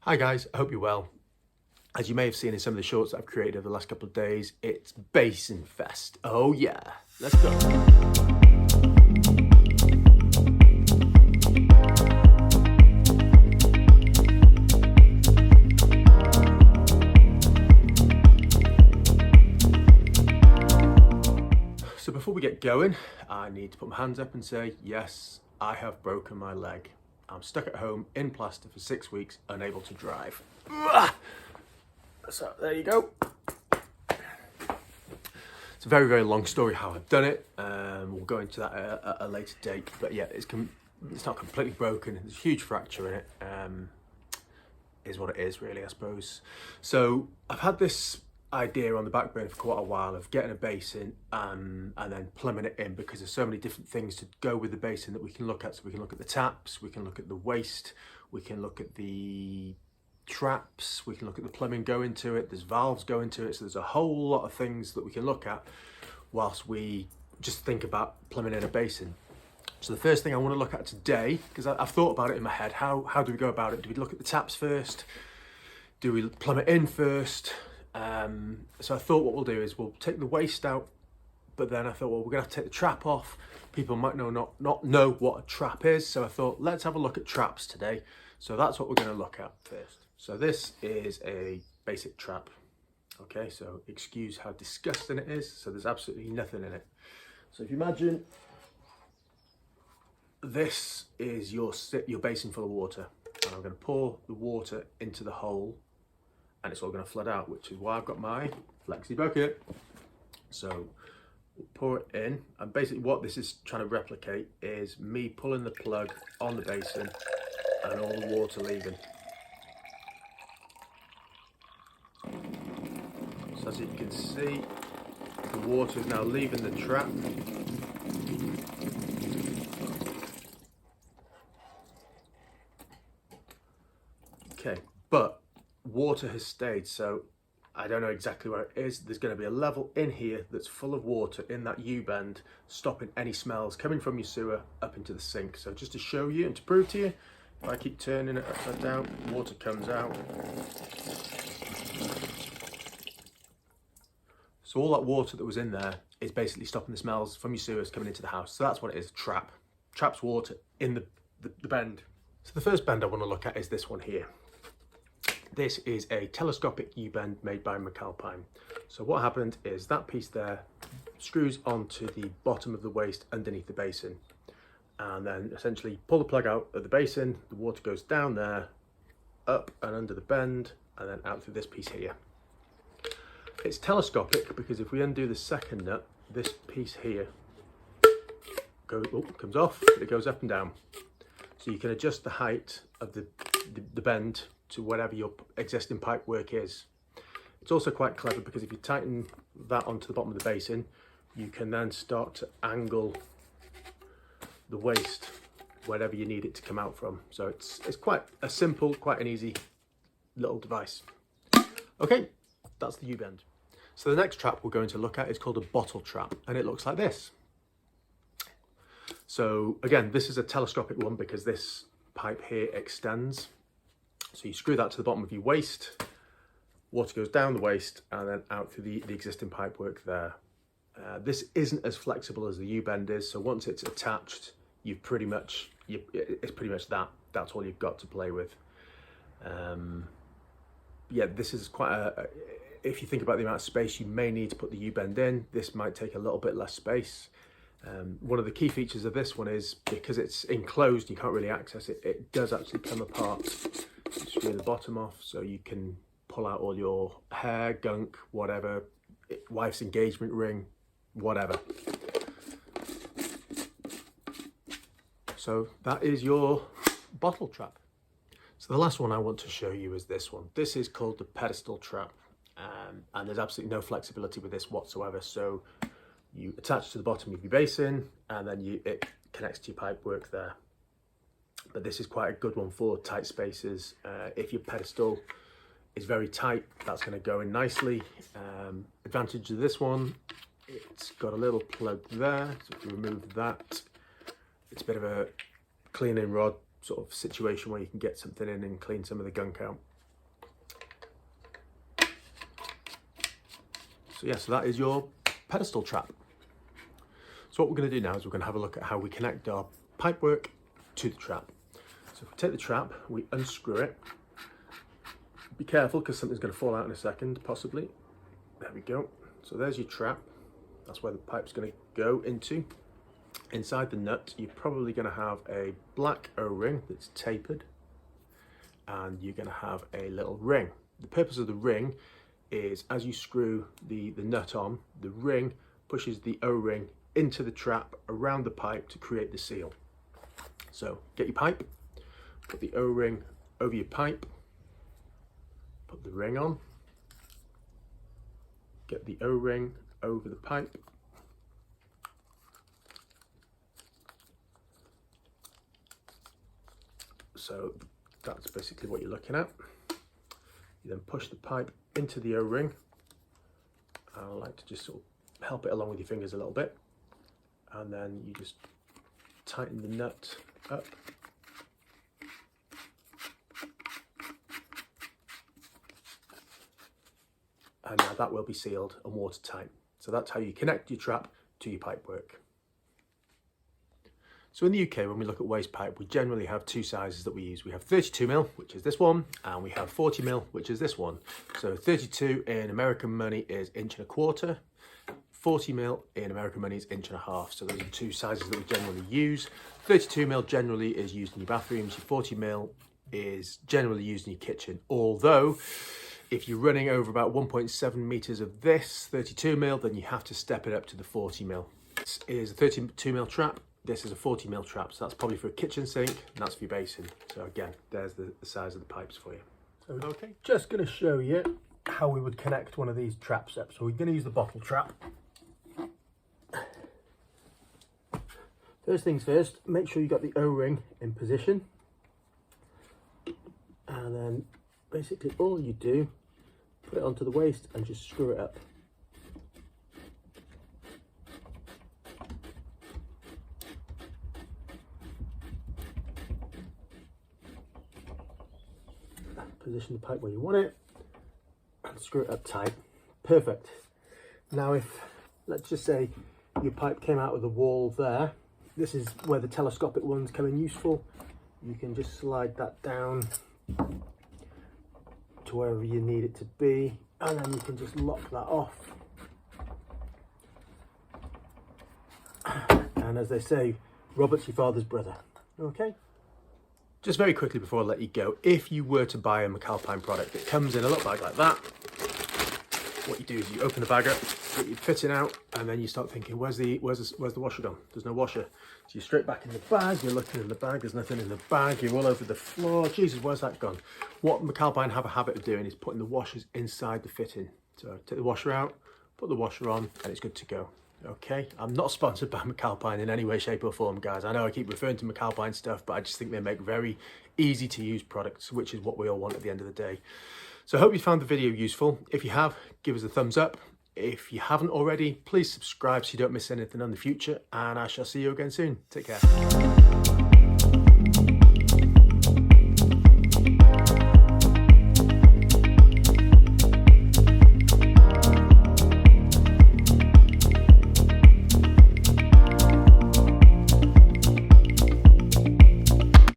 Hi guys, I hope you're well. As you may have seen in some of the shorts that I've created over the last couple of days, it's Basin Fest. Oh yeah, let's go. So before we get going, I need to put my hands up and say, yes, I have broken my leg. I'm stuck at home in plaster for 6 weeks, unable to drive. So there you go. It's a very, very long story how I've done it. We'll go into that at a later date. But yeah, it's not completely broken. There's a huge fracture in it. Is what it is, really, I suppose. So I've had this idea on the back burner for quite a while of getting a basin and then plumbing it in, because there's so many different things to go with the basin that we can look at. So we can look at the taps, we can look at the waste, we can look at the traps, we can look at the plumbing going to it, there's valves going to it. So there's a whole lot of things that we can look at whilst we just think about plumbing in a basin. So the first thing I want to look at today, because I've thought about it in my head, how do we go about it? Do we look at the taps first? Do we plumb it in first? So I thought what we'll do is we'll take the waste out, but then I thought, well, we're gonna have to take the trap off. People might not know what a trap is, so I thought let's have a look at traps today. So that's what we're gonna look at first. So this is a basic trap. Okay, so excuse how disgusting it is. So there's absolutely nothing in it. So if you imagine this is your basin full of water, and I'm going to pour the water into the hole, and it's all going to flood out, which is why I've got my flexi bucket. So we'll pour it in, and basically what this is trying to replicate is me pulling the plug on the basin and all the water leaving. So as you can see, the water is now leaving the trap. Okay, but water has stayed, so I don't know exactly where it is. There's going to be a level in here that's full of water in that U-bend, stopping any smells coming from your sewer up into the sink. So just to show you and to prove to you, if I keep turning it upside down, water comes out. So all that water that was in there is basically stopping the smells from your sewers coming into the house. So that's what it is, a trap. Traps water in the bend. So the first bend I want to look at is this one here. This is a telescopic U-bend made by McAlpine. So what happened is that piece there screws onto the bottom of the waste underneath the basin, and then essentially pull the plug out of the basin, the water goes down there, up and under the bend, and then out through this piece here. It's telescopic because if we undo the second nut, this piece here comes off, but it goes up and down. So you can adjust the height of the bend to whatever your existing pipe work is. It's also quite clever because if you tighten that onto the bottom of the basin, you can then start to angle the waste wherever you need it to come out from. So it's quite a simple, quite an easy little device. Okay, that's the U-bend. So the next trap we're going to look at is called a bottle trap, and it looks like this. So again, this is a telescopic one because this pipe here extends. So you screw that to the bottom of your waste, water goes down the waste and then out through the existing pipe work there. This isn't as flexible as the U-bend is, so once it's attached, it's pretty much that. That's all you've got to play with. Yeah, this is quite if you think about the amount of space you may need to put the U-bend in, this might take a little bit less space. One of the key features of this one is because it's enclosed, you can't really access it. It does actually come apart. Screw the bottom off so you can pull out all your hair, gunk, whatever, wife's engagement ring, whatever. So that is your bottle trap. So the last one I want to show you is this one. This is called the pedestal trap, and there's absolutely no flexibility with this whatsoever. So you attach to the bottom of your basin and then it connects to your pipe work there. But this is quite a good one for tight spaces. If your pedestal is very tight, that's going to go in nicely. Advantage of this one, it's got a little plug there. So if you remove that, it's a bit of a cleaning rod sort of situation where you can get something in and clean some of the gunk out. So yeah, so that is your pedestal trap. So what we're going to do now is we're going to have a look at how we connect our pipework to the trap. So if we take the trap, we unscrew it. Be careful because something's going to fall out in a second, possibly. There we go. So there's your trap. That's where the pipe's going to go into. Inside the nut, you're probably going to have a black O-ring that's tapered, and you're going to have a little ring. The purpose of the ring is as you screw the nut on, the ring pushes the O-ring into the trap around the pipe to create the seal. So get your pipe, put the O-ring over your pipe, put the ring on, get the O-ring over the pipe, so that's basically what you're looking at. You then push the pipe into the O-ring. I like to just sort of help it along with your fingers a little bit, and then you just tighten the nut up. And now that will be sealed and watertight. So that's how you connect your trap to your pipework. So in the UK, when we look at waste pipe, we generally have two sizes that we use. We have 32mm, which is this one, and we have 40mm, which is this one. So 32 in American money is 1.25 inches. 40mm in American money is 1.5 inches. So those are two sizes that we generally use. 32mm generally is used in your bathrooms. Your 40mm is generally used in your kitchen. Although, if you're running over about 1.7 meters of this 32mm, then you have to step it up to the 40mm. This is a 32mm trap. This is a 40mm trap, so that's probably for a kitchen sink, and that's for your basin. So again, there's the size of the pipes for you. So okay, just going to show you how we would connect one of these traps up. So we're going to use the bottle trap. First things first, make sure you got the O-ring in position. And then basically all you do, put it onto the waste and just screw it up. Position the pipe where you want it and screw it up tight. Perfect. Now if, let's just say your pipe came out of the wall there, this is where the telescopic ones come in useful. You can just slide that down to wherever you need it to be, and then you can just lock that off. And as they say, Robert's your father's brother. Okay. Just very quickly before I let you go, if you were to buy a McAlpine product that comes in a little bag like that, what you do is you open the bag up, get your fitting out, and then you start thinking, where's the washer gone? There's no washer. So you're straight back in the bag, you're looking in the bag, there's nothing in the bag, you're all over the floor. Jesus, where's that gone? What McAlpine have a habit of doing is putting the washers inside the fitting. So take the washer out, put the washer on, and it's good to go. Okay, I'm not sponsored by McAlpine in any way, shape or form, guys. I know I keep referring to McAlpine stuff, but I just think they make very easy to use products, which is what we all want at the end of the day. So I hope you found the video useful. If you have, give us a thumbs up. If you haven't already, please subscribe so you don't miss anything in the future, and I shall see you again soon. Take care.